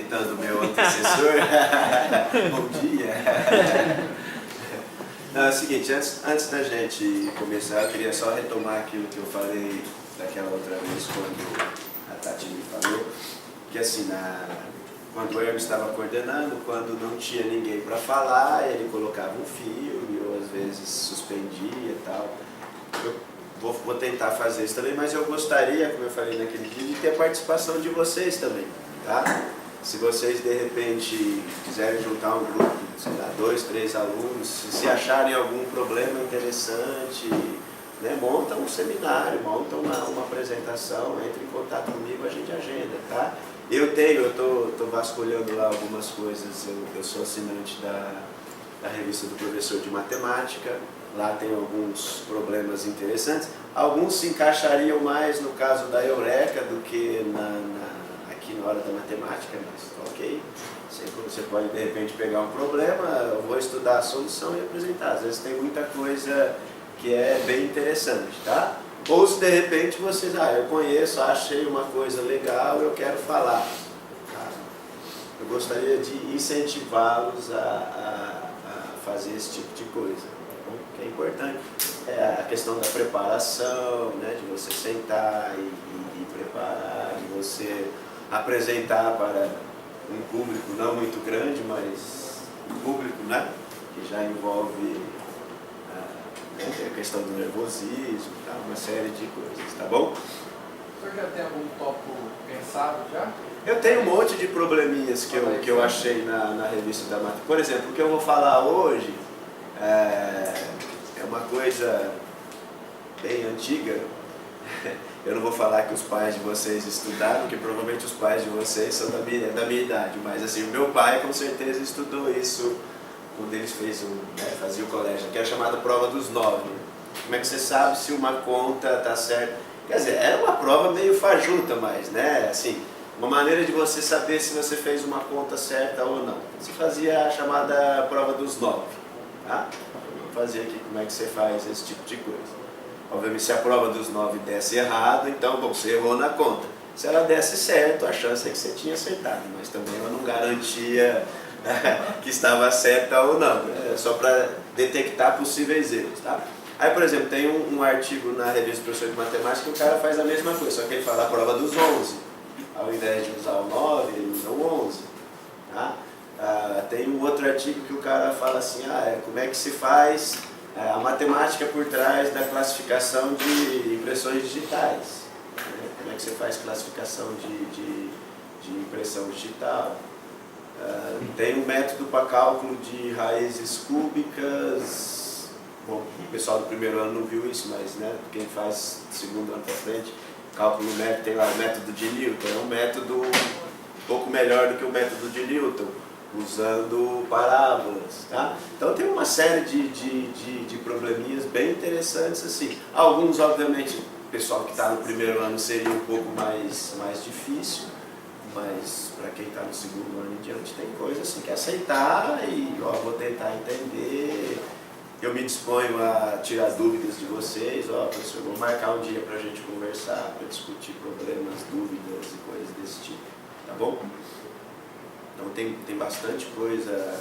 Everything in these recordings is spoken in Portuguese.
imitando o meu antecessor. Bom dia. Não, é o seguinte, antes da gente começar, eu queria só retomar aquilo que eu falei daquela outra vez quando a Tati me falou, que assim, quando eu estava coordenando, quando não tinha ninguém para falar, ele colocava um fio e eu às vezes suspendia e tal. Eu vou tentar fazer isso também, mas eu gostaria, como eu falei naquele vídeo, de ter a participação de vocês também, tá? Se vocês de repente quiserem juntar um grupo, sei lá, 2, 3 alunos, se acharem algum problema interessante, né, monta um seminário, monta uma apresentação, entre em contato comigo, a gente agenda, tá? Eu tô vasculhando lá algumas coisas, eu sou assinante da revista do professor de matemática, lá tem alguns problemas interessantes, alguns se encaixariam mais no caso da Eureka do que aqui na hora da matemática, mas ok, você pode de repente pegar um problema, eu vou estudar a solução e apresentar, às vezes tem muita coisa que é bem interessante, tá? Ou se de repente vocês, eu conheço, achei uma coisa legal, eu quero falar. Tá? Eu gostaria de incentivá-los a fazer esse tipo de coisa, tá bom? Que é importante. É a questão da preparação, né? De você sentar e preparar, de você apresentar para um público não muito grande, mas um público, né? Que já envolve a questão do nervosismo, tá? Uma série de coisas, tá bom? O senhor já tem algum tópico pensado já? Eu tenho um monte de probleminhas que eu achei na revista da matemática. Por exemplo, o que eu vou falar hoje é uma coisa bem antiga. Eu não vou falar que os pais de vocês estudaram, porque provavelmente os pais de vocês são da minha idade, mas assim, o meu pai com certeza estudou isso quando eles faziam o colégio, que era chamada prova dos 9. Como é que você sabe se uma conta está certa? Quer dizer, era uma prova meio fajuta, mas, né, assim, uma maneira de você saber se você fez uma conta certa ou não. Você fazia a chamada prova dos 9, tá? Eu vou fazer aqui como é que você faz esse tipo de coisa. Obviamente, se a prova dos 9 desse errado, então, bom, você errou na conta. Se ela desse certo, a chance é que você tinha acertado, mas também ela não garantia que estava certa ou não, só para detectar possíveis erros, tá? Aí, por exemplo, tem um artigo na revista do professor de matemática que o cara faz a mesma coisa, só que ele fala a prova dos 11, ao invés de usar o 9, ele usa o 11, tá? Tem um outro artigo que o cara fala assim, como é que se faz a matemática por trás da classificação de impressões digitais, né? Como é que você faz classificação de impressão digital. Tem um método para cálculo de raízes cúbicas. Bom, o pessoal do primeiro ano não viu isso, mas, né, quem faz segundo ano para frente, cálculo numérico, tem lá o método de Newton, é um método um pouco melhor do que o método de Newton, usando parábolas, tá? Então tem uma série de probleminhas bem interessantes assim. Alguns, obviamente, o pessoal que está no primeiro ano seria um pouco mais difícil, mas para quem está no segundo ano em diante tem coisa assim que aceitar e vou tentar entender. Eu me disponho a tirar dúvidas de vocês, professor, vou marcar um dia para a gente conversar, para discutir problemas, dúvidas e coisas desse tipo, tá bom? Então tem bastante coisa.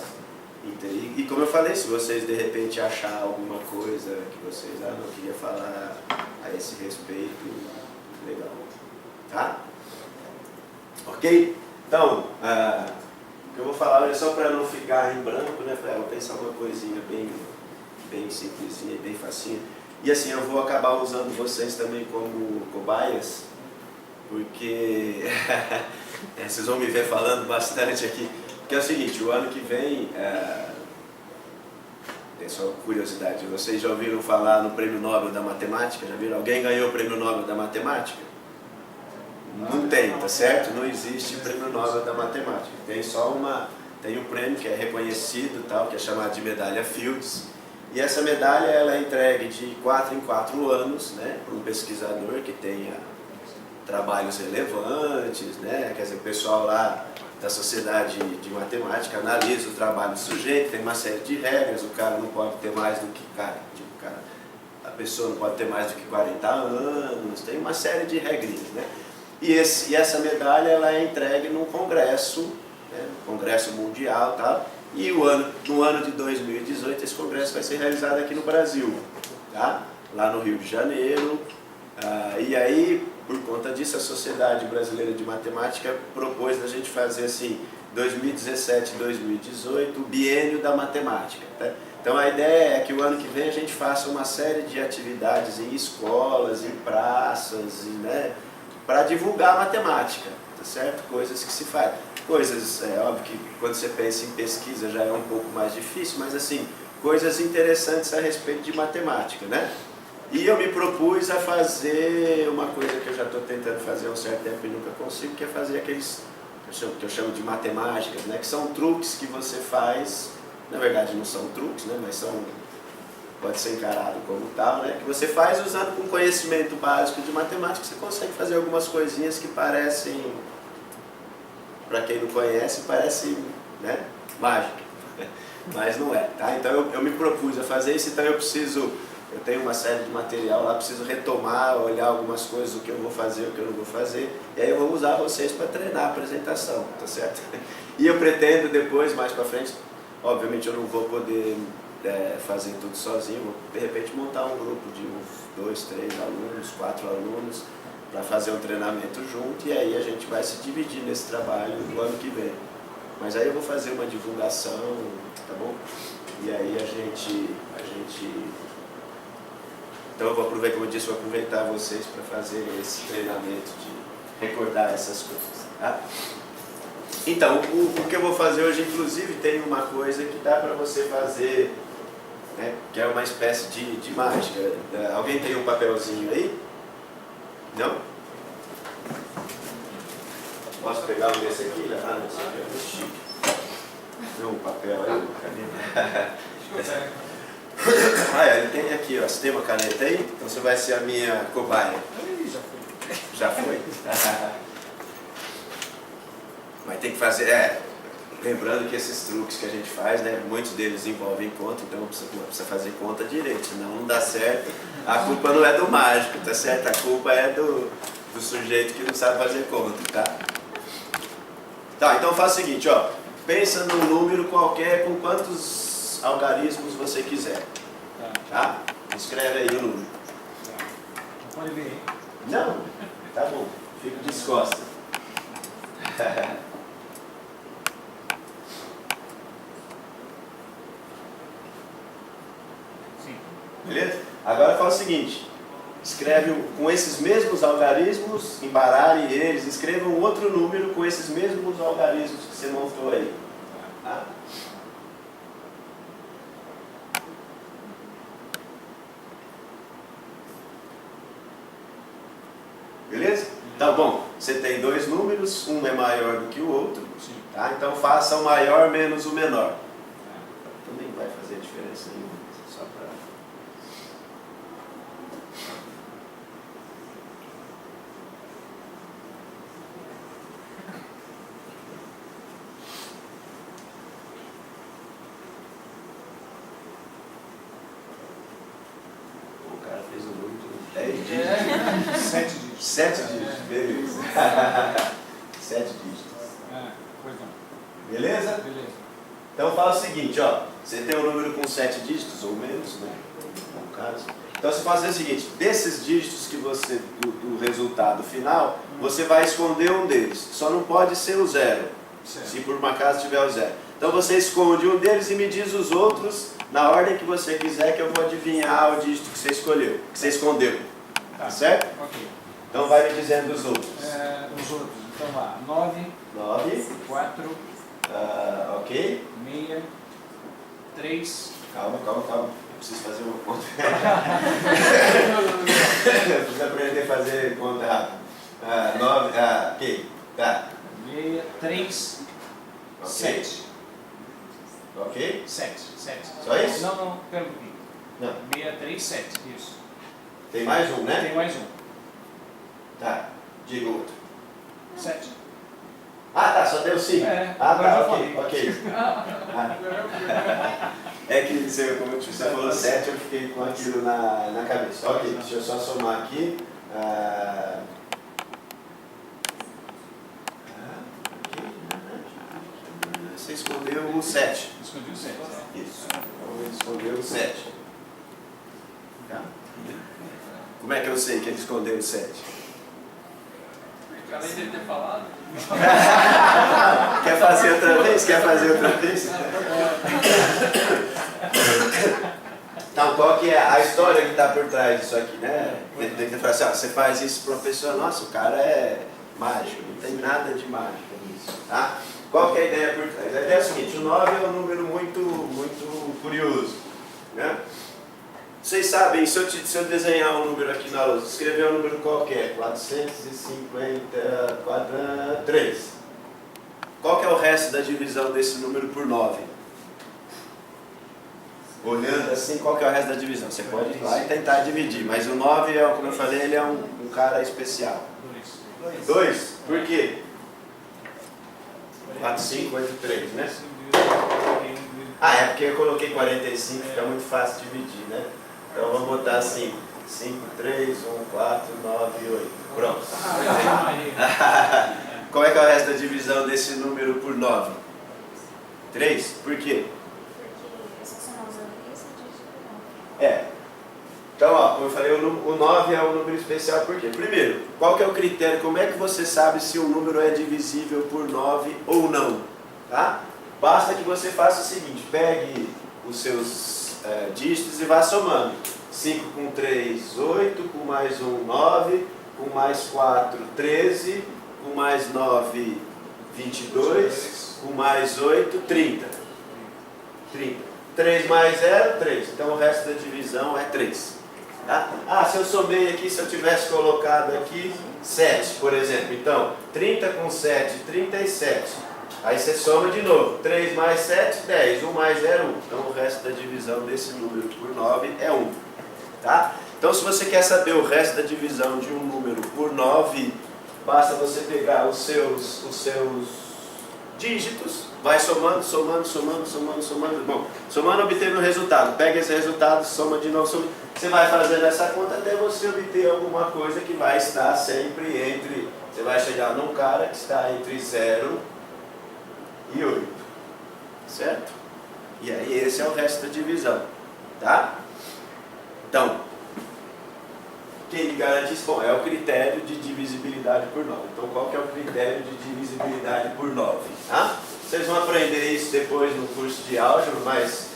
E como eu falei, se vocês de repente achar alguma coisa que vocês não queria falar a esse respeito, legal, tá? Ok? Então, o que eu vou falar hoje é só para não ficar em branco, né? Vou pensar uma coisinha bem simplesinha, bem facinha. E assim, eu vou acabar usando vocês também como cobaias, porque vocês vão me ver falando bastante aqui. Porque é o seguinte, o ano que vem, tem só curiosidade, vocês já ouviram falar no Prêmio Nobel da Matemática? Já viram? Alguém ganhou o Prêmio Nobel da Matemática? Não tem, tá certo? Não existe Prêmio Nobel da Matemática. Tem um prêmio que é reconhecido, tal, que é chamado de Medalha Fields. E essa medalha ela é entregue de 4 em 4 anos, né, para um pesquisador que tenha trabalhos relevantes, né? Quer dizer, o pessoal lá da Sociedade de Matemática analisa o trabalho do sujeito, tem uma série de regras, o cara não pode ter mais do que, a pessoa não pode ter mais do que 40 anos, tem uma série de regrinhas, né? E essa medalha ela é entregue num congresso né, Congresso Mundial e tal. E no ano de 2018 esse congresso vai ser realizado aqui no Brasil, tá? Lá no Rio de Janeiro. E aí, por conta disso, a Sociedade Brasileira de Matemática propôs a gente fazer assim, 2017 e 2018, o biênio da matemática. Tá? Então a ideia é que o ano que vem a gente faça uma série de atividades em escolas, em praças, né, para divulgar a matemática, tá certo? Coisas que se faz. Coisas, é óbvio que quando você pensa em pesquisa já é um pouco mais difícil, mas assim, coisas interessantes a respeito de matemática, né? E eu me propus a fazer uma coisa que eu já estou tentando fazer há um certo tempo e nunca consigo, que é fazer aqueles que eu chamo de matemáticas, né? Que são truques que você faz, na verdade não são truques, né? Mas pode ser encarado como tal, né? Que você faz usando com conhecimento básico de matemática, você consegue fazer algumas coisinhas que parecem, para quem não conhece, parece, né, mágica, mas não é, tá? Então eu me propus a fazer isso, então eu tenho uma série de material lá, preciso retomar, olhar algumas coisas, o que eu vou fazer, o que eu não vou fazer, e aí eu vou usar vocês para treinar a apresentação, tá certo? E eu pretendo depois, mais para frente, obviamente eu não vou poder fazer tudo sozinho, vou de repente montar um grupo de uns 2, 3 alunos, 4 alunos, para fazer um treinamento junto, e aí a gente vai se dividir nesse trabalho no ano que vem. Mas aí eu vou fazer uma divulgação, tá bom? E aí a gente... Então eu vou aproveitar, como eu disse, vou aproveitar vocês para fazer esse treinamento de recordar essas coisas, tá? Então, o que eu vou fazer hoje, inclusive, tem uma coisa que dá para você fazer, né, que é uma espécie de mágica. Alguém tem um papelzinho aí? Não? Posso pegar um desse aqui? Ah, não, esse aqui é muito chique. Não, o papel aí, caneta. Ele tem aqui, ó. Você tem uma caneta aí? Então você vai ser a minha cobaia. Já foi? Mas tem que fazer, lembrando que esses truques que a gente faz, né, muitos deles envolvem conta, então precisa fazer conta direito, senão não dá certo. A culpa não é do mágico, tá certo? A culpa é do sujeito que não sabe fazer conta, tá? Tá, então faz o seguinte, ó. Pensa num número qualquer com quantos algarismos você quiser. Tá? Escreve aí o número. Não pode ver, hein? Não? Tá bom. Fica de costas. Sim. Beleza? Agora faz o seguinte. Escreve com esses mesmos algarismos, embaralhe eles, escreva um outro número com esses mesmos algarismos que você montou aí. Tá? Beleza? Então, bom, você tem dois números, um é maior do que o outro, tá? Então faça o maior menos o menor. Também vai fazer diferença nenhuma, só para... O cara fez um número de 10 dígitos. 7 dígitos. 7 dígitos, beleza. 7 dígitos. Pois não. Beleza? Beleza. Então fala o seguinte, ó. Você tem um número com 7 dígitos ou menos, né? No caso. Então você faz o seguinte, desses dígitos que você, do resultado final, você vai esconder um deles. Só não pode ser o 0, se por uma acaso tiver o 0. Então você esconde um deles e me diz os outros na ordem que você quiser, que eu vou adivinhar o dígito que você escolheu, que você escondeu. Tá certo? Ok. Então vai me dizendo os outros. Os outros, então lá, 9, 9, 4, ok. 6, 3. Calma. Eu preciso fazer uma conta. Eu preciso aprender a fazer conta rápida. 9, ok. Tá. 6, 3, Ok. 7. Ok? 7. Só isso? Não, pera um pouquinho. Não. 6, 3, 7, isso. Tem mais um, né? Tem mais um. Tá. Diga outro. 7. Ah, tá. Só deu 5. Agora Tá. eu falei. Ok. É que como você falou 7, eu fiquei com aquilo na cabeça. Ok, deixa eu só somar aqui. escondeu o 7. Escondi o 7. Isso. Então ele escondeu o 7. Tá? Como é que eu sei que ele escondeu o 7? Além dele ter falado. Quer fazer outra vez? Quer fazer outra vez? Então, qual que é a história que está por trás disso aqui, né? Ele fala assim, você faz isso, professor, nossa, o cara é mágico, não tem nada de mágico nisso, tá? Qual que é a ideia por trás? A ideia é a seguinte, o 9 é um número muito curioso, né? Vocês sabem, se eu desenhar um número aqui na lousa, escrever um número qualquer, 453, qual que é o resto da divisão desse número por 9? Olhando assim, qual que é o resto da divisão? Você pode ir lá e tentar dividir, mas o 9, como eu falei, ele é um cara especial. 2? Por quê? 4, 5, 8, 3, né? É porque eu coloquei 45, fica muito fácil dividir, né? Então vamos botar assim, 5, 3, 1, 4, 9, 8. Pronto. Qual é que é o resto da divisão desse número por 9? 3? Por quê? Então, como eu falei, o 9 é um número especial por quê? Primeiro, qual que é o critério? Como é que você sabe se um número é divisível por 9 ou não? Tá? Basta que você faça o seguinte, pegue os seus dígitos e vá somando. 5 com 3, 8, com mais 1, 9, com mais 4, 13, com mais 9, 22, com mais 8, 30. 3 mais 0, 3. Então o resto da divisão é 3. Tá? Se eu somei aqui, se eu tivesse colocado aqui 7, por exemplo. Então, 30 com 7, 37. Aí você soma de novo. 3 mais 7, 10. 1 mais 0, 1. Então o resto da divisão desse número por 9 é 1. Tá? Então se você quer saber o resto da divisão de um número por 9, basta você pegar os seus dígitos, vai somando. Bom, somando, obtendo o resultado. Pega esse resultado, soma de novo. Você vai fazendo essa conta até você obter alguma coisa que vai estar sempre entre... Você vai chegar num cara que está entre 0 e 8. Certo? E aí esse é o resto da divisão. Tá? Então, quem garante isso? Bom, é o critério de divisibilidade por 9. Então, qual que é o critério de divisibilidade por 9? Tá? Vocês vão aprender isso depois no curso de álgebra, mas...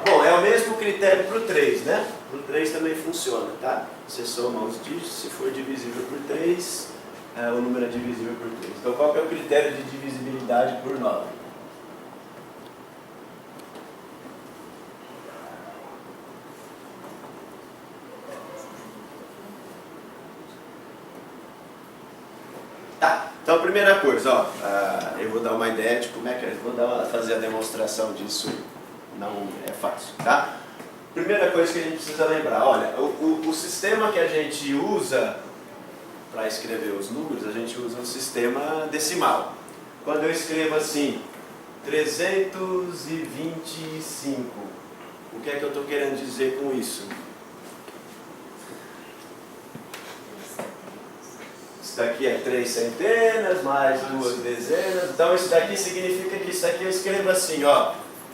Bom, é o mesmo critério para o 3, né? Para o 3 também funciona, tá? Você soma os dígitos, se for divisível por 3, o número é divisível por 3. Então, qual que é o critério de divisibilidade por 9? Então, a primeira coisa, eu vou dar uma ideia de como é que fazer a demonstração disso, não é fácil, tá? Primeira coisa que a gente precisa lembrar, olha, o sistema que a gente usa para escrever os números, a gente usa um sistema decimal. Quando eu escrevo assim, 325, o que é que eu estou querendo dizer com isso? Isso daqui é 3 centenas, mais 2 dezenas. Então isso daqui significa que isso aqui eu escrevo assim,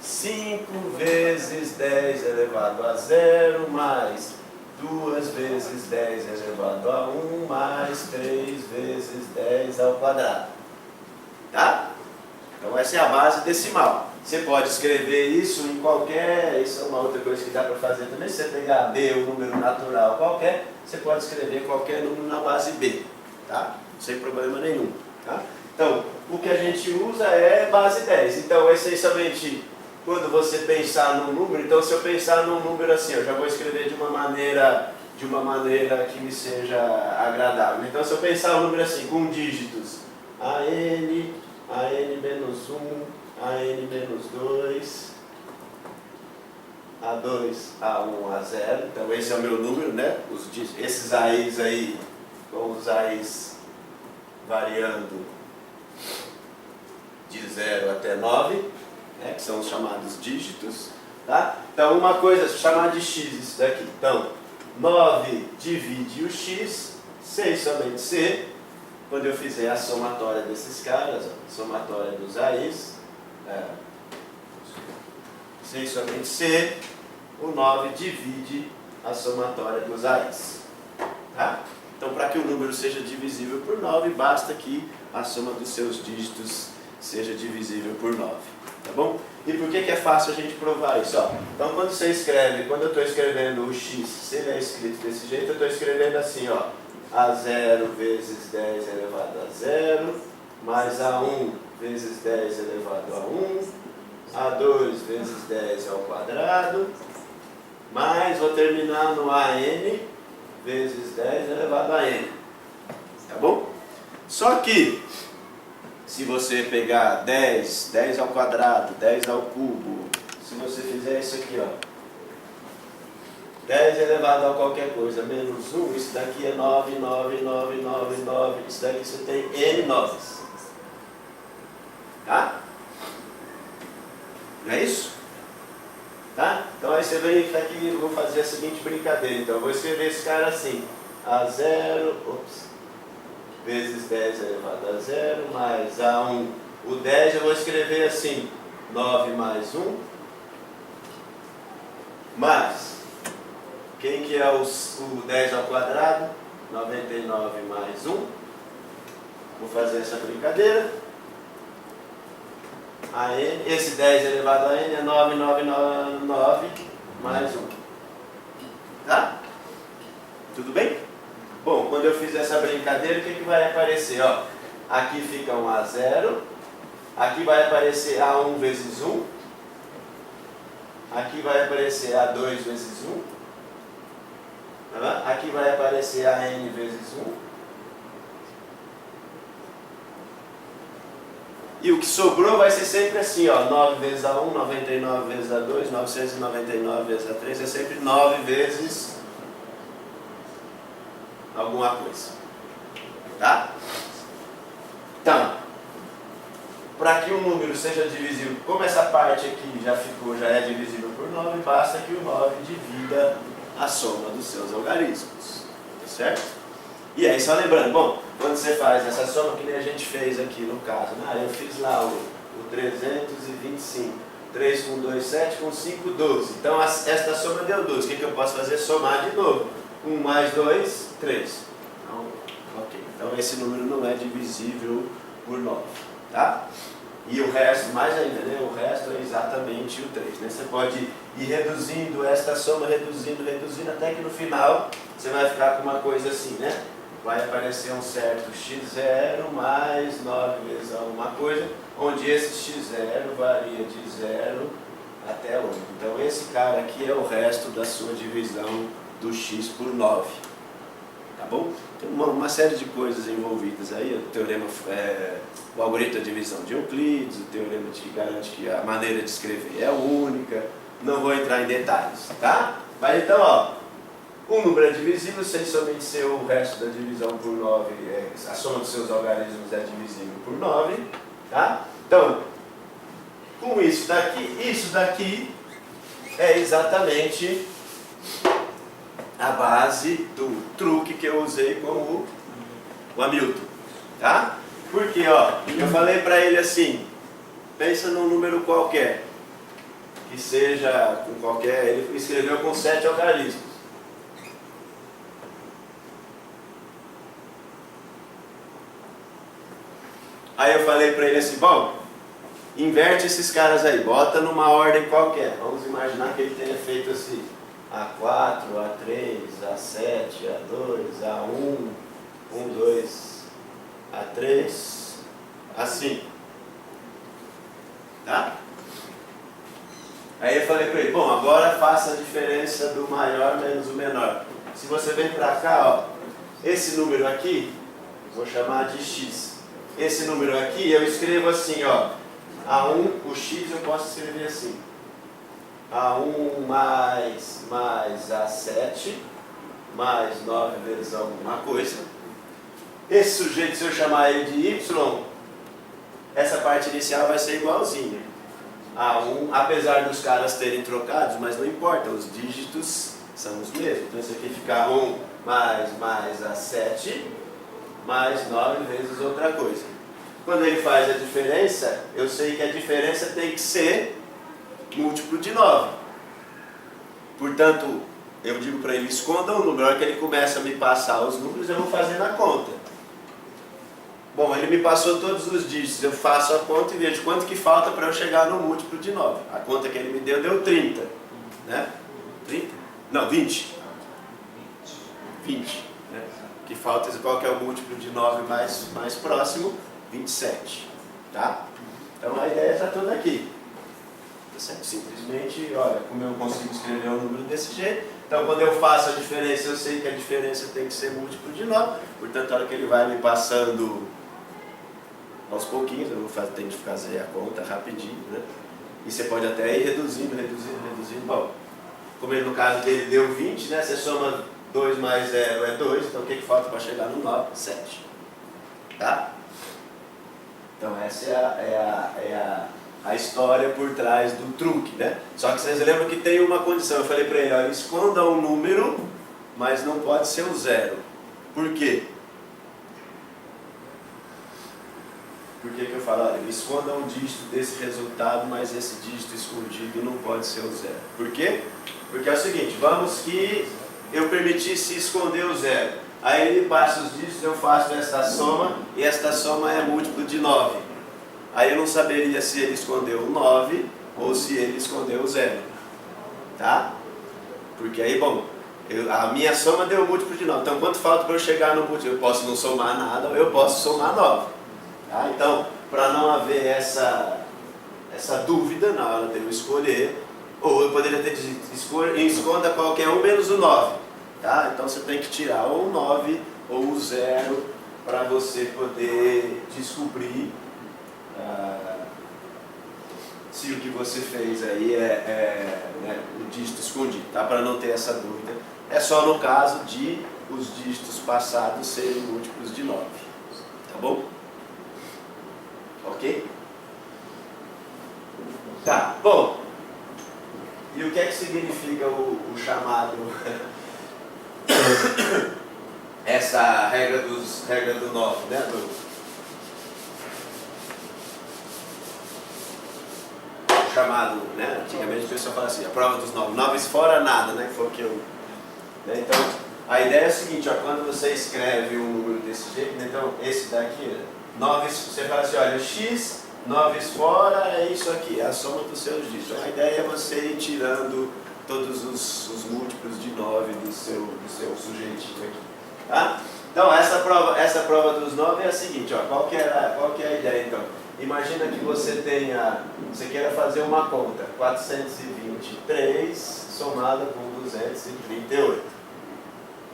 5 vezes 10 elevado a 0, mais 2 vezes 10 elevado a 1, mais 3 vezes 10 ao quadrado. Tá? Então essa é a base decimal. Você pode escrever isso em qualquer... Isso é uma outra coisa que dá para fazer também. Se você pegar B, um número natural qualquer, você pode escrever qualquer número na base B. Tá? Sem problema nenhum. Tá? Então, o que a gente usa é base 10. Então, essencialmente, quando você pensar num número, então se eu pensar num número assim, eu já vou escrever de uma maneira que me seja agradável. Então, se eu pensar um número assim, com dígitos, AN menos 1, AN menos 2, A2, A1, A0. Então, esse é o meu número, né? Esses AIs aí, com os AIs variando de 0 até 9, né, que são os chamados dígitos. Tá? Então, uma coisa, chamar de x isso daqui. Então, 9 divide o x, 6 somente c, quando eu fizer a somatória desses caras, ó, somatória dos AIs, sem somente C, o 9 divide a somatória dos AIs. Tá? Então, para que o número seja divisível por 9, basta que a soma dos seus dígitos seja divisível por 9. Tá bom? E por que é fácil a gente provar isso? Ó, então, quando você escreve, quando eu estou escrevendo o x, se ele é escrito desse jeito, eu estou escrevendo assim, ó, A0 vezes 10 elevado a 0, mais A1 vezes 10 elevado a 1, A2 vezes 10 ao quadrado, mais, vou terminar no AN vezes 10 elevado a N. Tá bom? Só que, se você pegar 10 ao quadrado, 10 ao cubo, se você fizer isso aqui, ó, 10 elevado a qualquer coisa menos 1, isso daqui é 9, 9, 9, 9, 9, isso daqui você tem N noves. Tá? Não é isso? Tá? Então aí você vem aqui, eu vou fazer a seguinte brincadeira. Então eu vou escrever esse cara assim, A0, vezes 10 elevado a 0, mais A1. O 10 eu vou escrever assim, 9 mais 1, mais, quem que é o 10 ao quadrado? 99 mais 1. Vou fazer essa brincadeira. A N, esse 10 elevado a N é 9, 9, 9, 9 mais 1. Tá? Tudo bem? Bom, quando eu fizer essa brincadeira, o que vai aparecer? Ó, aqui fica um A0, aqui vai aparecer A1 vezes 1, aqui vai aparecer A2 vezes 1, tá? Aqui vai aparecer AN vezes 1. E o que sobrou vai ser sempre assim, ó, 9 vezes A1, 99 vezes A2, 999 vezes A3, é sempre 9 vezes alguma coisa. Tá? Então, para que o número seja divisível, como essa parte aqui já é divisível por 9, basta que o 9 divida a soma dos seus algarismos. Certo? E aí, só lembrando, bom, quando você faz essa soma, que nem a gente fez aqui no caso, né? Eu fiz lá o 325, 3 com 2, 7, com 5, 12. Então, esta soma deu 12. O que eu posso fazer? Somar de novo. 1 mais 2, 3. Então, ok. Então, esse número não é divisível por 9, tá? E o resto, mais ainda, né? O resto é exatamente o 3, né? Você pode ir reduzindo esta soma, reduzindo, até que no final você vai ficar com uma coisa assim, né? Vai aparecer um certo x0 mais 9 vezes alguma coisa, onde esse x0 varia de 0 até 8. Então esse cara aqui é o resto da sua divisão do x por 9. Tá bom? Tem uma série de coisas envolvidas aí, o teorema, o algoritmo da divisão de Euclides, o teorema que garante que a maneira de escrever é única, não vou entrar em detalhes, tá? Mas então, ó, um número é divisível sem somente ser o resto da divisão por 9, a soma dos seus algarismos é divisível por 9, tá? Então, com isso daqui é exatamente a base do truque que eu usei com o Hamilton, tá? Porque, ó, eu falei para ele assim, pensa num número qualquer, que seja com qualquer, ele escreveu com 7 algarismos. Aí eu falei para ele assim, bom, inverte esses caras aí, bota numa ordem qualquer. Vamos imaginar que ele tenha feito assim, A4, A3, A7, A2, A1, 1, 2, A3, assim. Tá? Aí eu falei para ele, bom, agora faça a diferença do maior menos o menor. Se você vem para cá, ó, esse número aqui, vou chamar de x. Esse número aqui eu escrevo assim, ó, A1, o x eu posso escrever assim, A1 mais A7, mais 9 vezes alguma coisa. Esse sujeito, se eu chamar ele de y, essa parte inicial vai ser igualzinha. A1, apesar dos caras terem trocados, mas não importa, os dígitos são os mesmos. Então isso aqui fica 1 mais A7, mais 9 vezes outra coisa. Quando ele faz a diferença, eu sei que a diferença tem que ser múltiplo de 9. Portanto, eu digo para ele, esconda o número. Na hora que ele começa a me passar os números, eu vou fazendo a conta. Bom, ele me passou todos os dígitos, eu faço a conta e vejo quanto que falta para eu chegar no múltiplo de 9. A conta que ele me deu 30. Né? 30? Não, 20. 20. Né? Que falta, qual que é o múltiplo de 9 mais próximo? 27. Tá? Então a ideia está toda aqui. Simplesmente, olha, como eu consigo escrever um número desse jeito, então quando eu faço a diferença, eu sei que a diferença tem que ser múltiplo de 9, portanto, a hora que ele vai me passando aos pouquinhos, eu vou ter que fazer a conta rapidinho, né? E você pode até ir reduzindo. Bom, como ele, no caso dele deu 20, né? Você soma 2 mais 0 é 2, então o que falta para chegar no 9? 7. Tá? Então essa é a história por trás do truque, né? Só que vocês lembram que tem uma condição. Eu falei para ele, olha, esconda um número, mas não pode ser o 0. Por quê? Por que eu falo, olha, esconda um dígito desse resultado, mas esse dígito escondido não pode ser o 0. Por quê? Porque é o seguinte, vamos que eu permitisse esconder o 0. Aí ele passa os dígitos, eu faço esta soma, e esta soma é múltiplo de 9. Aí eu não saberia se ele escondeu o 9 ou se ele escondeu o 0. Tá? Porque aí, bom, a minha soma deu múltiplo de 9. Então, quanto falta para eu chegar no múltiplo? Eu posso não somar nada ou eu posso somar 9. Tá? Então, para não haver essa dúvida na hora de eu escolher, ou eu poderia ter dito, esconda qualquer um menos o 9. Tá? Então, você tem que tirar ou o 9 ou o 0 para você poder descobrir se o que você fez aí né, o dígito escondido, tá? Para não ter essa dúvida. É só no caso de os dígitos passados serem múltiplos de 9. Tá bom? Ok? Tá, bom. E o que é que significa o chamado essa regra do 9, né? Chamado, né? Antigamente o pessoal fala assim, a prova dos 9. 9 fora nada, né? Que foi o que eu... Né? Então, a ideia é a seguinte, ó, quando você escreve um número desse jeito, né? Então, esse daqui, 9, você fala assim, olha, x, 9 fora é isso aqui, é a soma dos seus dígitos. Então, a ideia é você ir tirando todos os múltiplos de 9 do seu sujeitinho aqui. Tá? Então, essa prova dos 9 é a seguinte, ó, qual que é a ideia, então? Imagina que você queira fazer uma conta, 423 somada com 238.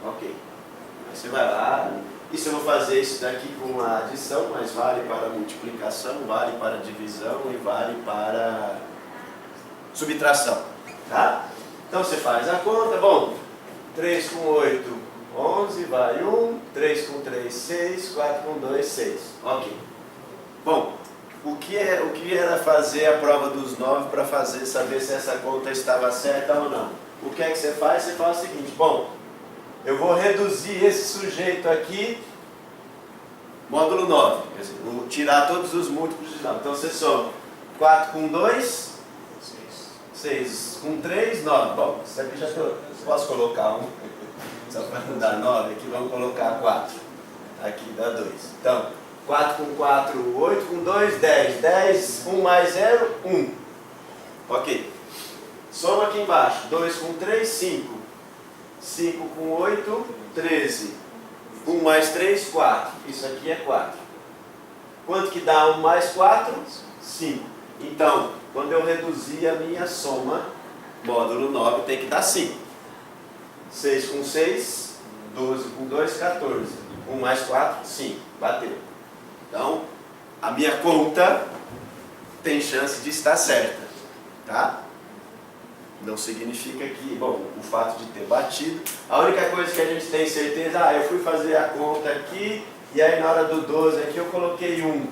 Ok. Aí você vai lá, isso eu vou fazer isso daqui com a adição, mas vale para multiplicação, vale para divisão e vale para subtração. Tá? Então você faz a conta, bom, 3 com 8, 11, vai 1, 3 com 3, 6, 4 com 2, 6. Ok. Bom, o que era fazer a prova dos 9 para saber se essa conta estava certa ou não? O que é que você faz? Você faz o seguinte, bom, eu vou reduzir esse sujeito aqui, módulo 9, quer dizer, vou tirar todos os múltiplos de 9. Então você soma 4 com 2, 6 com 3, 9. Bom, isso aqui já posso colocar um, só para não dar 9 aqui, vamos colocar 4. Aqui dá 2. Então, 4 com 4, 8 com 2, 10. 10, 1 mais 0, 1. Ok. Soma aqui embaixo. 2 com 3, 5. 5 com 8, 13. 1 mais 3, 4. Isso aqui é 4. Quanto que dá 1 mais 4? 5. Então, quando eu reduzir a minha soma, módulo 9 tem que dar 5. 6 com 6, 12 com 2, 14. 1 mais 4, 5. Bateu. Então, a minha conta tem chance de estar certa, tá? Não significa que, bom, o fato de ter batido, a única coisa que a gente tem certeza, eu fui fazer a conta aqui, e aí na hora do 12 aqui eu coloquei 1.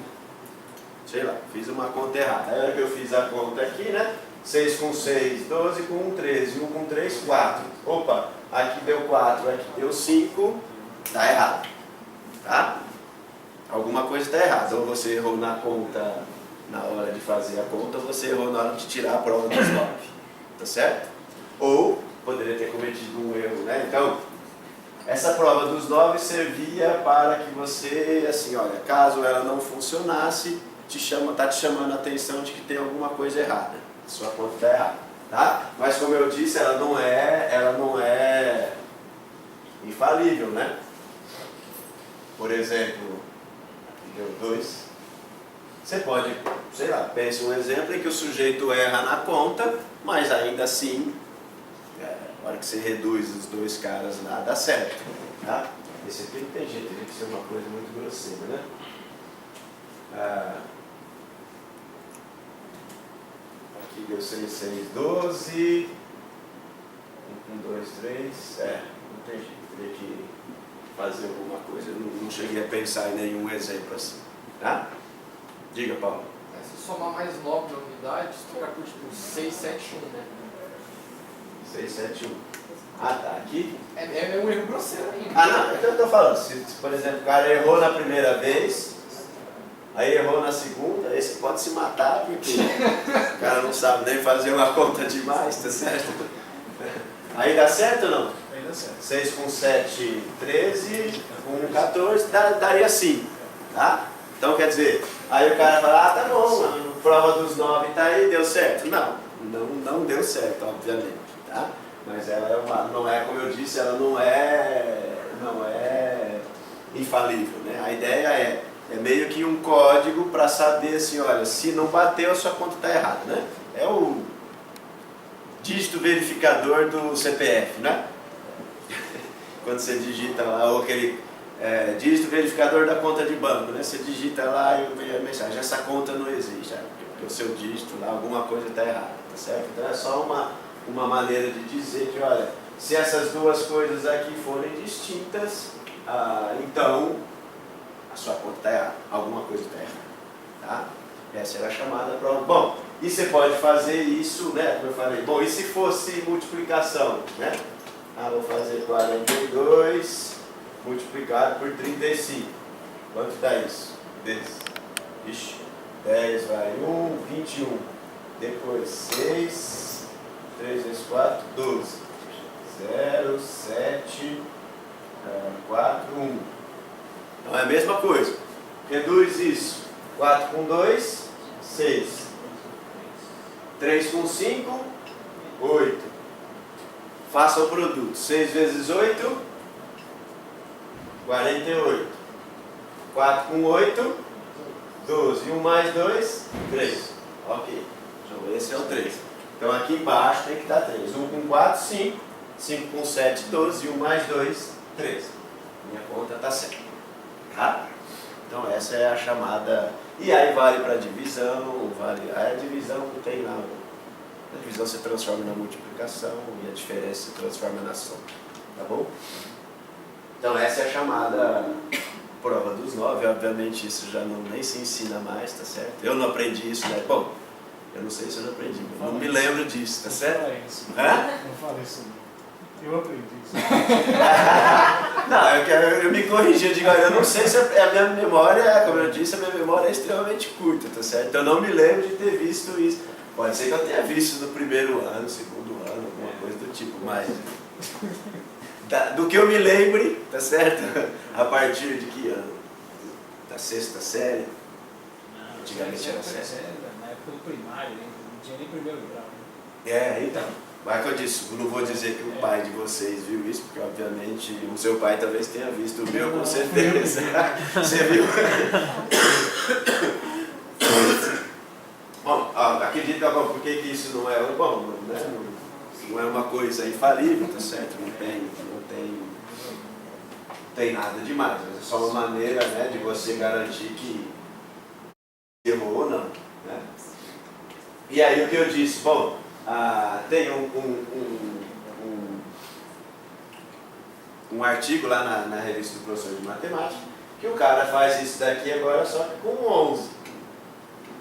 Sei lá, fiz uma conta errada. Aí na hora que eu fiz a conta aqui, né? 6 com 6, 12 com 1, 13, 1 com 3, 4. Opa, aqui deu 4, aqui deu 5, tá errado, tá? alguma coisa está errada. Ou você errou na conta na hora de fazer a conta, ou você errou na hora de tirar a prova dos 9. Tá certo? Ou poderia ter cometido um erro, né? Então, essa prova dos 9 servia para que você, assim, olha, caso ela não funcionasse, tá te chamando a atenção de que tem alguma coisa errada. A sua conta está errada, tá? Mas como eu disse, ela não é infalível, né? Por exemplo, aqui deu 2. Você pode, sei lá, pense um exemplo em que o sujeito erra na conta, mas ainda assim, na hora que você reduz os 2 caras lá, dá certo, tá? Esse aqui não tem jeito, tem que ser uma coisa muito grosseira, né? Aqui deu 6, 6, 12. 1, 2, 3. Não tem jeito, teria que fazer alguma coisa. Eu não cheguei a pensar em nenhum exemplo assim, tá? Diga, Paulo. Se somar mais 9 na unidade, você fica por tipo 6, 7, 1, né? 6, 7, 1. Ah, tá. Aqui? É um erro grosseiro ainda. Ah, não. Então eu estou falando. Se, por exemplo, o cara errou na primeira vez, aí errou na segunda, esse pode se matar porque o cara não sabe nem fazer uma conta demais, tá certo? Aí dá certo ou não? Aí dá certo. 6 com 7, 13, com 14, daria 5, tá? Então quer dizer, aí o cara fala, tá bom, a prova dos 9 tá aí, deu certo. Não deu certo, obviamente, tá? Mas ela não é, como eu disse, ela não é infalível, né? A ideia é meio que um código para saber assim, olha, se não bateu, a sua conta está errada, né? É o dígito verificador do CPF, né? Quando você digita lá, ou aquele dígito verificador da conta de banco, né? Você digita lá e vem a mensagem, essa conta não existe, porque o seu dígito lá, alguma coisa está errada, tá certo? Então é só uma maneira de dizer que, olha, se essas duas coisas aqui forem distintas, então a sua conta está errada, alguma coisa está errada, tá? Essa era a chamada prova. Bom, e você pode fazer isso, né, como eu falei, bom, e se fosse multiplicação, né? Vou fazer 42 multiplicado por 35, quanto dá isso? 10. Ixi, 10 vai 1, 21, depois 6, 3 vezes 4, 12, 0, 7, 4, 1. Então é a mesma coisa. Reduz isso. 4 com 2, 6. 3 com 5, 8. Faça o produto. 6 vezes 8, 48. 4 com 8, 12. 1 mais 2, 3. Ok. Então esse é o 3. Então aqui embaixo tem que estar 3. 1 com 4, 5. 5 com 7, 12. 1 mais 2, 3. Minha conta está certa. Tá? Então essa é a chamada. E aí vale para divisão, aí a divisão não tem lá. A divisão se transforma na multiplicação e a diferença se transforma na soma. Tá bom? Então essa é a chamada prova dos 9. Obviamente isso já nem se ensina mais, tá certo? Eu não aprendi isso, né? Bom, eu não sei se eu não aprendi, mas não me lembro disso, tá certo? Não fala isso. Eu aprendi isso. Não, eu me corrigi, eu digo, eu não sei se a minha memória, como eu disse, a minha memória é extremamente curta, tá certo? Então eu não me lembro de ter visto isso. Pode ser que eu tenha visto no primeiro ano, segundo ano, alguma coisa do tipo, mas do que eu me lembre, tá certo? A partir de que ano? Da 6ª série? Antigamente era série. Na época do primário, não tinha nem primeiro grau. Então. Mas que eu disse, eu não vou dizer que o pai de vocês viu isso, porque obviamente o seu pai talvez tenha visto, o meu com certeza. Você viu? Bom, acredita, por que isso não é bom? Né? Não é uma coisa infalível, tá certo? Não tem nada demais, mas é só uma maneira, né, de você garantir que errou ou não. Né? E aí o que eu disse? Bom, tem um artigo lá na revista do professor de matemática que o cara faz isso daqui agora só que com 11,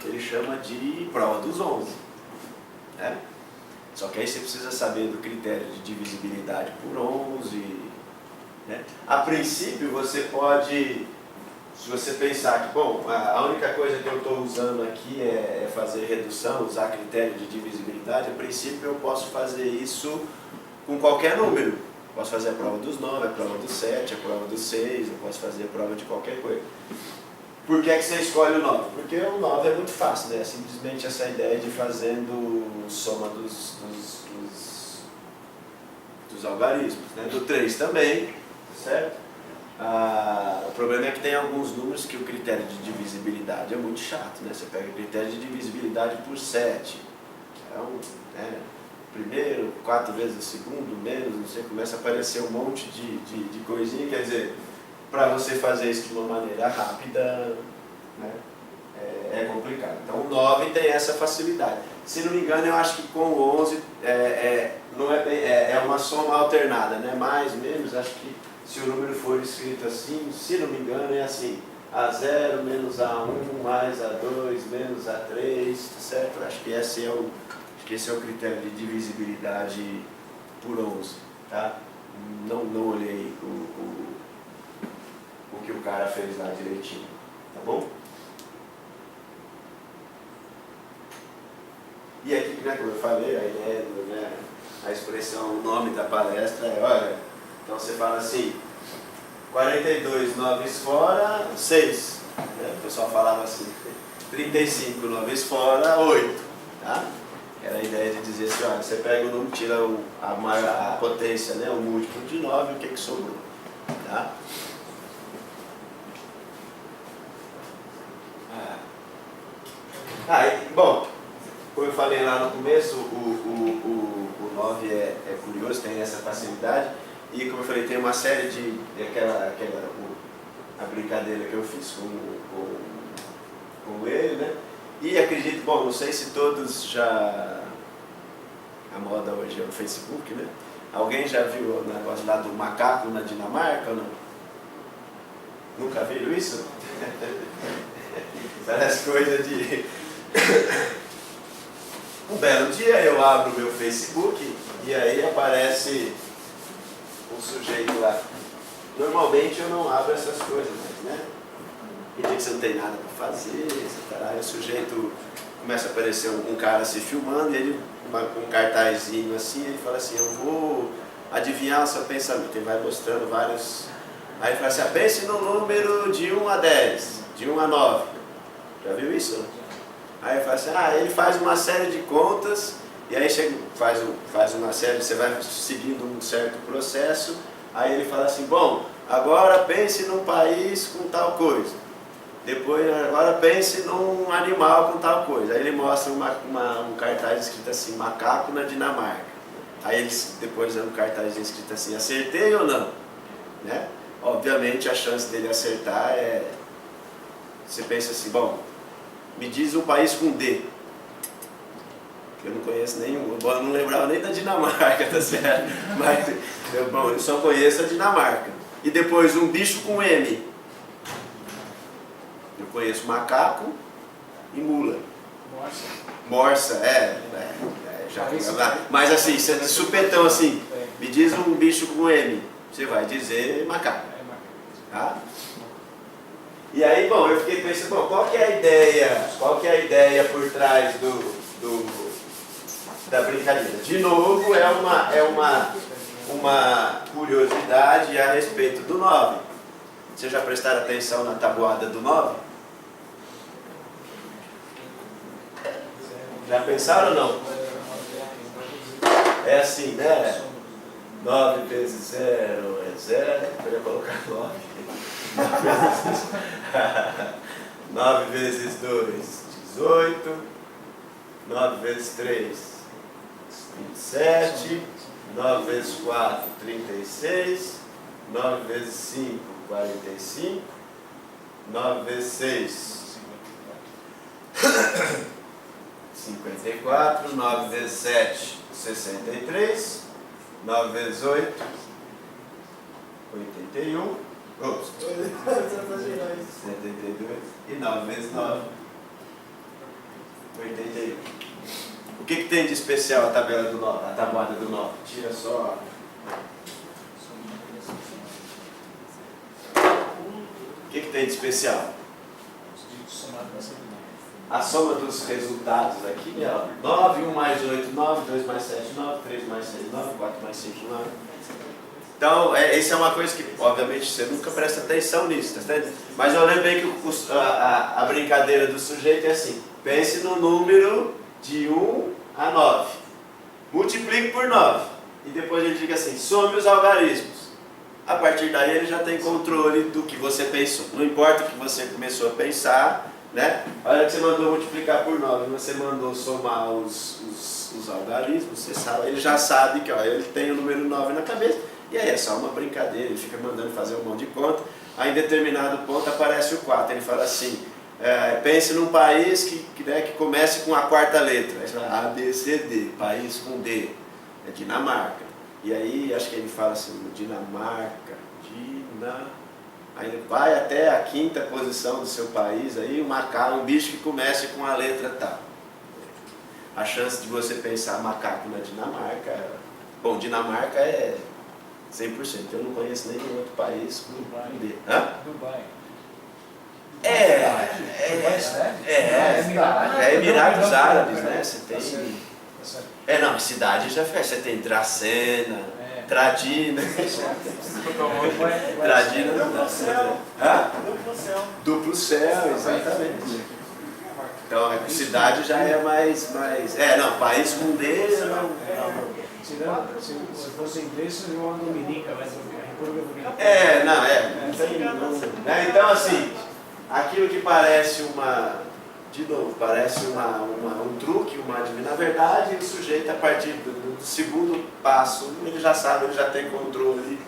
que ele chama de prova dos 11, né? Só que aí você precisa saber do critério de divisibilidade por 11, né? A princípio você pode se você pensar que, bom, a única coisa que eu estou usando aqui é fazer redução, usar critério de divisibilidade, a princípio eu posso fazer isso com qualquer número. Posso fazer a prova dos 9, a prova dos 7, a prova dos 6, eu posso fazer a prova de qualquer coisa. Por que é que você escolhe o 9? Porque o 9 é muito fácil, né? Simplesmente essa ideia de fazendo soma dos algarismos, né? Do 3 também, certo? O problema é que tem alguns números que o critério de divisibilidade é muito chato, né? Você pega o critério de divisibilidade por 7, primeiro, 4 vezes o segundo, menos, não sei, começa a aparecer um monte de coisinha, quer dizer, para você fazer isso de uma maneira rápida, né, é complicado. Então o 9 tem essa facilidade. Se não me engano, eu acho que com o 11 não é uma soma alternada, né? Mais, menos, acho que se o número for escrito assim, se não me engano, é assim, A0 menos A1 mais A2 menos A3, certo? Acho que esse é o critério de divisibilidade por 11, tá? Não olhei o que o cara fez lá direitinho, tá bom? E aqui, né, como eu falei, a ideia, né, a expressão, o nome da palestra é, olha, então você fala assim, 42 noves fora, 6, né? O pessoal falava assim, 35 noves fora, 8, tá? Era a ideia de dizer assim, olha, você pega o número, tira a potência, né, o múltiplo de 9, o que sobrou, tá? Bom, como eu falei lá no começo, o 9 é curioso, tem essa facilidade, e como eu falei, tem uma série de a brincadeira que eu fiz com ele, né? E acredito, bom, não sei se todos já... A moda hoje é o Facebook, né? Alguém já viu o negócio lá do macaco na Dinamarca ou não? Nunca viram isso? Parece coisa de... Um belo dia eu abro o meu Facebook e aí aparece um sujeito lá. Normalmente eu não abro essas coisas, mas, né? E tem que você não tem nada para fazer, aí o sujeito começa a aparecer um cara se filmando, e ele, com um cartazinho assim, ele fala assim, eu vou adivinhar o seu pensamento, ele vai mostrando vários... Aí ele fala assim, pense no número de 1 a 10, de 1 a 9. Já viu isso? Aí ele fala assim, ele faz uma série de contas, e aí faz uma série, você vai seguindo um certo processo, aí ele fala assim, bom, agora pense num país com tal coisa. Depois, agora pense num animal com tal coisa. Aí ele mostra um cartaz escrito assim, macaco na Dinamarca. Aí ele depois um cartaz escrito assim, acertei ou não? Né? Obviamente a chance dele acertar é... Você pensa assim, bom, me diz um país com D. Eu não conheço nenhum, eu não lembrava nem da Dinamarca, tá certo? Mas eu só conheço a Dinamarca. E depois um bicho com M. Eu conheço macaco e mula. Morsa, mas assim, de supetão assim, me diz um bicho com M, você vai dizer macaco. Tá? E aí, bom, eu fiquei pensando, bom, qual que é a ideia por trás da brincadeira? De novo, é uma curiosidade a respeito do 9. Vocês já prestaram atenção na tabuada do 9? Já pensaram ou não? É assim, né? 9 vezes 0 é 0. Eu ia colocar 9. 9 vezes 2, 18. 9 vezes 3, 27. 9 vezes 4, 36. 9 vezes 5, 45. 9 vezes 6, 54. 9 vezes 7, 63. 9 vezes 8, 81. Ops. 72. E 9 vezes 9, 81. O que tem de especial a tabela do 9, a tabuada do 9? Tira só. O que tem de especial? Somado vai ser 9. A soma dos resultados aqui, ó. 9, 1 mais 8, 9, 2 mais 7, 9, 3 mais 6, 9, 4 mais 5, 9. Então, isso é uma coisa que, obviamente, você nunca presta atenção nisso, tá entendendo? Mas eu lembrei que a brincadeira do sujeito é assim: pense no número de 1 a 9, multiplique por 9, e depois ele diga assim: some os algarismos. A partir daí ele já tem controle do que você pensou. Não importa o que você começou a pensar, né? A hora que você mandou multiplicar por 9, você mandou somar os algarismos, você sabe, ele já sabe que ó, ele tem o número 9 na cabeça, e aí é só uma brincadeira, ele fica mandando fazer um monte de conta. Aí em determinado ponto aparece o 4, ele fala assim: pense num país que comece com a quarta letra. Aí você fala A, B, C, D, país com D, é Dinamarca. E aí acho que ele fala assim: Dinamarca, aí ele vai até a quinta posição do seu país, aí um bicho que comece com a letra tal. A chance de você pensar macaco na Dinamarca, bom, Dinamarca é 100%, eu não conheço nenhum outro país com D. Hã? Dubai. É Emirados Árabes, né? Você tem. Não, cidade já fez. Você tem Dracena, Tradina. Tradina não dá. Duplo céu, exatamente. Então, a cidade já é mais. Não, país com D, não. Se fosse inglês, seria uma Dominica, mas a República Dominicana. Então, assim, aquilo que parece parece um truque, uma adivinha. Na verdade, o sujeito, a partir do segundo passo, ele já sabe, ele já tem controle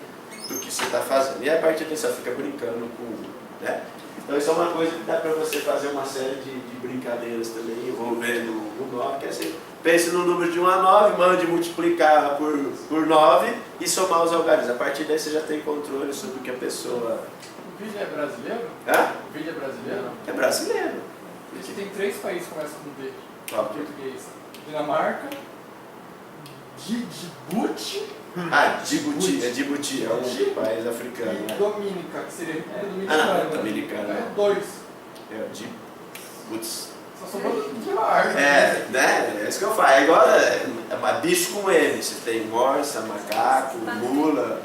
do que você está fazendo. E a partir disso, você fica brincando com. Né? Então, isso é uma coisa que dá para você fazer uma série de brincadeiras também envolvendo o 9, que é assim: pense no número de 1 a 9, mande multiplicar por 9 e somar os algarismos. A partir daí, você já tem controle sobre o que a pessoa. O vídeo é brasileiro? Hã? O vídeo é brasileiro? É brasileiro. Porque tem 3 países que começam com D. Qual? Português. Dinamarca, Djibouti Djibouti é um país africano. e Né? Dominica, que seria República Dominicana. Dominicana. É 2. É Djibouti. Só sobrou Dinamarca. Né? É isso que eu falo. É igual bicho com M. Você tem morsa, macaco, mula,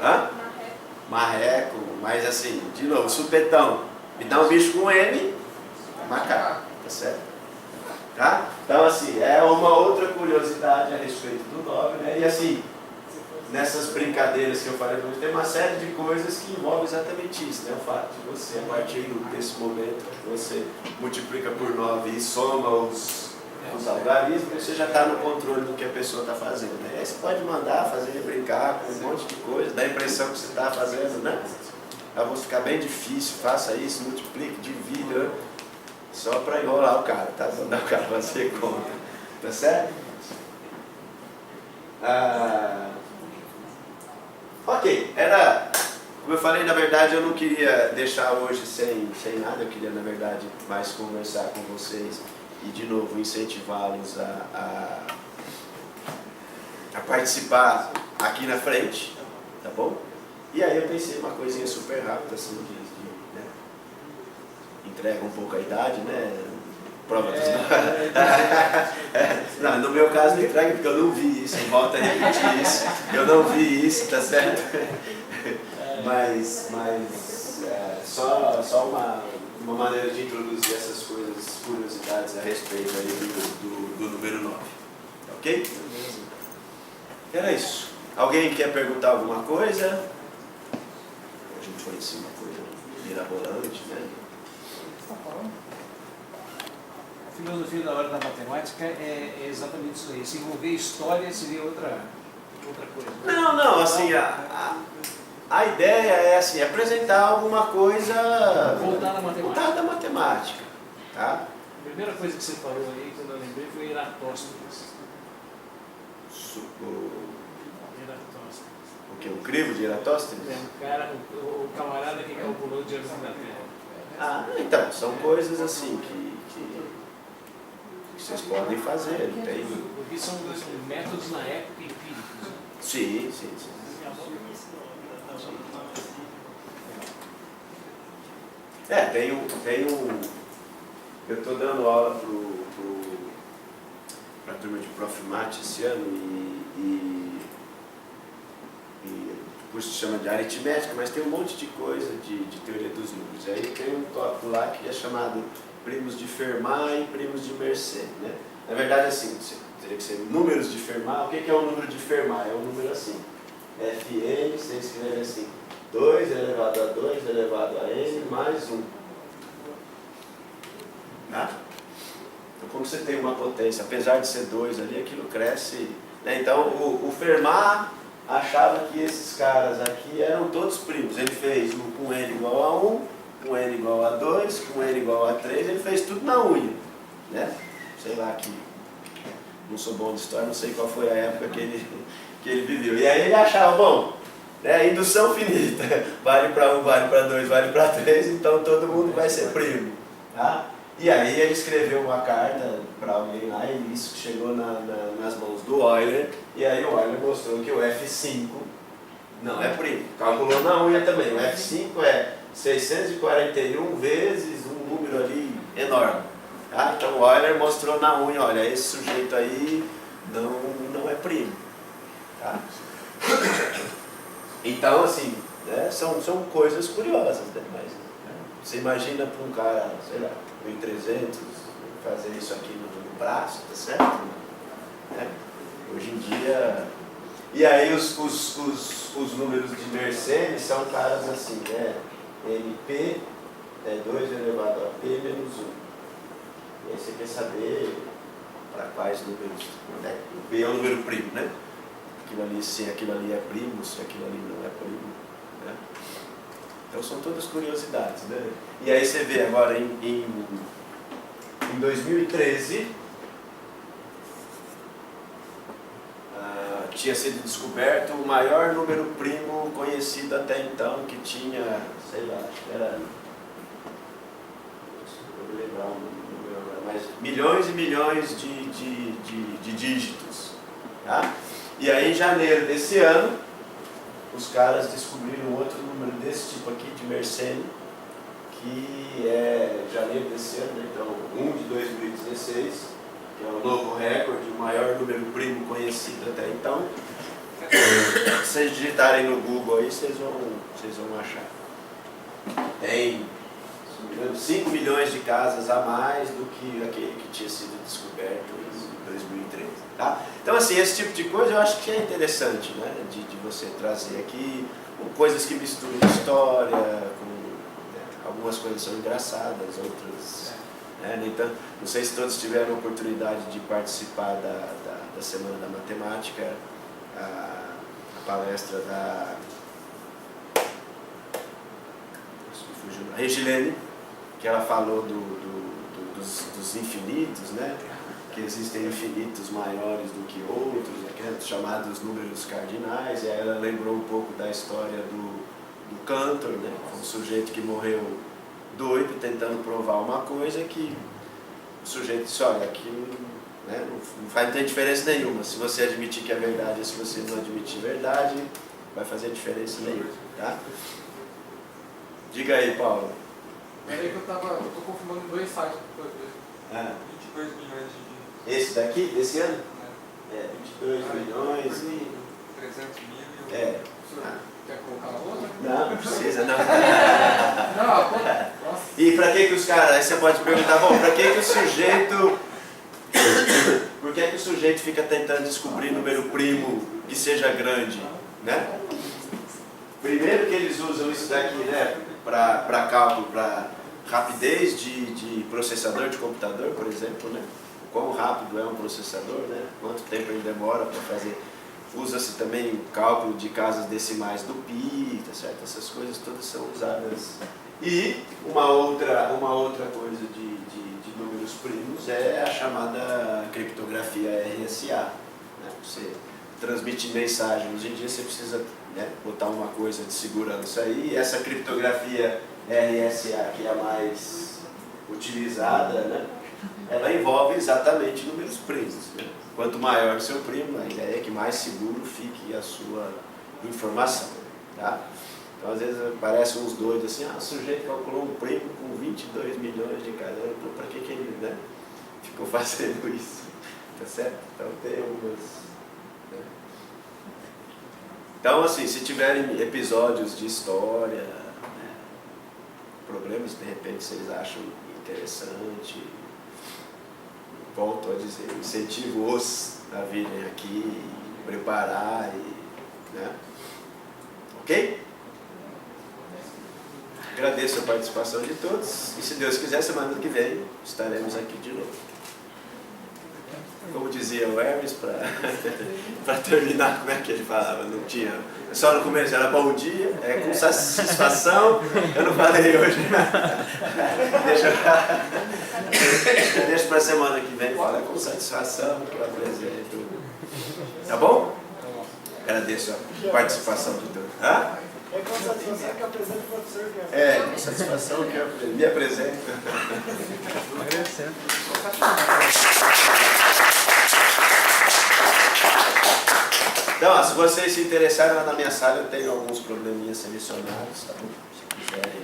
marreco, mas assim, de novo, supetão. Me dá um bicho com M, macaco, tá certo? Tá? Então, assim, é uma outra curiosidade a respeito do 9, né? E assim, nessas brincadeiras que eu falei, tem uma série de coisas que envolvem exatamente isso, né? O fato de você, a partir desse momento, você multiplica por 9 e soma os algarismos, você já está no controle do que a pessoa está fazendo, né? Aí você pode mandar fazer, brincar com um monte de coisa, dá a impressão que você está fazendo, né? Aí vai ficar bem difícil, faça isso, multiplique, divida, só para enrolar o cara, tá? Mandar o cara fazer conta, tá certo? Ok, como eu falei, na verdade eu não queria deixar hoje sem nada, eu queria na verdade mais conversar com vocês e de novo incentivá-los a participar aqui na frente, tá bom? E aí eu pensei uma coisinha super rápida assim, né? Entrega um pouco a idade, né? Prova dos Não, no meu caso não entrega porque eu não vi isso, volto a repetir isso, eu não vi isso, tá certo? Mas só uma maneira de introduzir essas coisas, curiosidades a respeito aí do número 9, ok? Era isso. Alguém quer perguntar alguma coisa? A gente foi assim uma coisa mirabolante, né? A filosofia da hora da matemática é exatamente isso aí. Se envolver história seria outra coisa. Não, assim, a ideia é assim, apresentar alguma coisa voltada à matemática, tá? A primeira coisa que você falou aí, quando eu lembrei, foi Eratóstenes. O que? O crivo de Eratóstenes? O camarada que calculou o diâmetro da Terra. Então, são coisas assim que vocês podem fazer. Tem... Porque são métodos na época empíricos. Né? Sim. Eu estou dando aula para a turma de Prof. Mate esse ano e o curso se chama de aritmética, mas tem um monte de coisa de teoria dos números. Aí tem um tópico lá que é chamado primos de Fermat e primos de Mersenne, né? Na verdade, assim, teria que ser números de Fermat. O que é o número de Fermat? É um número assim, Fn, você escreve assim, 2 elevado a 2 elevado a n mais 1. Tá? Então, como você tem uma potência, apesar de ser 2 ali, aquilo cresce, né? Então, o Fermat achava que esses caras aqui eram todos primos. Ele fez com n igual a 1, com n igual a 2, com n igual a 3, ele fez tudo na unha, né? Sei lá, que não sou bom de história, não sei qual foi a época que ele viveu. E aí ele achava, bom, né, indução finita, vale para 1, vale para 2, vale para 3, então todo mundo vai ser primo. Tá? E aí ele escreveu uma carta para alguém lá e isso chegou nas mãos do Euler, e aí o Euler mostrou que o F5 não é primo. Calculou na unha também, o F5 é 641 vezes um número ali enorme. Tá? Então o Euler mostrou na unha, olha, esse sujeito aí não é primo. Tá? Então, assim, né, são coisas curiosas, né? Mas, né, você imagina para um cara, sei lá, 1300, fazer isso aqui no braço, tá certo? Né? Hoje em dia... E aí os números de Mersenne são caras assim, né? NP é 2 elevado a P menos 1. E aí você quer saber para quais números, né? O P é um número primo, né? Aquilo ali, se aquilo ali é primo, se aquilo ali não é primo, né? Então são todas curiosidades, né? E aí você vê agora em 2013 tinha sido descoberto o maior número primo conhecido até então, que tinha, sei lá, acho que era, não vou lembrar o número agora, mas milhões e milhões de dígitos, tá? E aí em janeiro desse ano, os caras descobriram outro número desse tipo aqui, de Mersenne, que é janeiro desse ano, né? Então 1 de 2016, que é o novo recorde, o maior número primo conhecido até então. Se vocês digitarem no Google aí, vocês vão achar. Tem 5 milhões de casas a mais do que aquele que tinha sido descoberto em 2013. Tá? Então, assim, esse tipo de coisa eu acho que é interessante, né? de você trazer aqui coisas que misturam história, algumas coisas são engraçadas, outras... Né? Então, não sei se todos tiveram a oportunidade de participar da Semana da Matemática, a palestra da Regilene, que ela falou dos infinitos, né? Que existem infinitos maiores do que outros, né? Chamados números cardinais, e aí ela lembrou um pouco da história do Cantor, né? Um sujeito que morreu doido tentando provar uma coisa que o sujeito disse, olha, aquilo, né, não tem diferença nenhuma, se você admitir que é verdade ou se você não admitir verdade, vai fazer diferença nenhuma, tá? Diga aí, Paulo. Peraí que eu tô confirmando 2 sites do Ah. 22 milhões de... Esse daqui, desse ano? É, 22 milhões e... 300 mil... É. Quer colocar a outra? Não precisa, não. Nossa. E pra que os caras, aí você pode perguntar, bom, pra que o sujeito... Por que o sujeito fica tentando descobrir número primo que seja grande, né? Primeiro que eles usam isso daqui, né, para cálculo, para rapidez de processador de computador, por exemplo, né? Quão rápido é um processador, né? Quanto tempo ele demora para fazer. Usa-se também o cálculo de casas decimais do pi, tá certo? Essas coisas todas são usadas. E uma outra coisa de números primos é a chamada criptografia RSA. Né? Você transmite mensagem. Hoje em dia você precisa, né, botar uma coisa de segurança aí. E essa criptografia RSA, que é a mais utilizada, né, ela envolve exatamente números primos. Né? Quanto maior o seu primo, a ideia é que mais seguro fique a sua informação. Tá? Então, às vezes, parecem uns doidos assim, o sujeito calculou um primo com 22 milhões de cada. Para que ele, né, ficou fazendo isso? Tá certo? Então tem algumas. Né? Então, assim, se tiverem episódios de história, né, problemas, de repente, se eles acham interessante, volto a dizer, incentivo-os a virem aqui, preparar, né? Ok? Agradeço a participação de todos e, se Deus quiser, semana que vem estaremos aqui de novo. Como dizia o Hermes, para terminar, como é que ele falava? Não tinha. Só no começo era bom dia, com satisfação. Eu não falei hoje. Deixa para a semana que vem falar com satisfação, que eu apresento. Tá bom? Agradeço a participação de todos. Hã? É com satisfação que eu apresento o professor. Com satisfação que eu me apresento. Agradecendo. Então, se vocês se interessarem, lá na minha sala eu tenho alguns probleminhas selecionados, tá bom? Se quiserem.